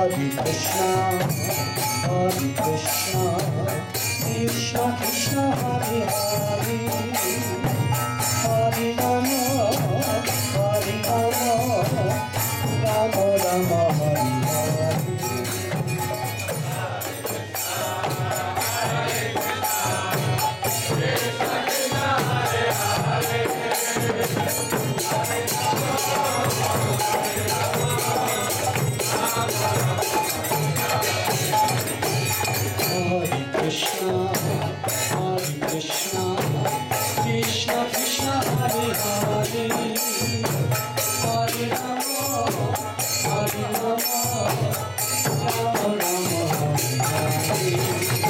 Hare Krishna, Hare Krishna, Krishna Krishna, Hare Hare, Hare Rama, Hare Rama, Rama Rama, Hare Hare. Krishna, Hare Krishna, Krishna Krishna, Hare Hare, Hare Rama, Hare Rama, Rama Rama, Hare Hare.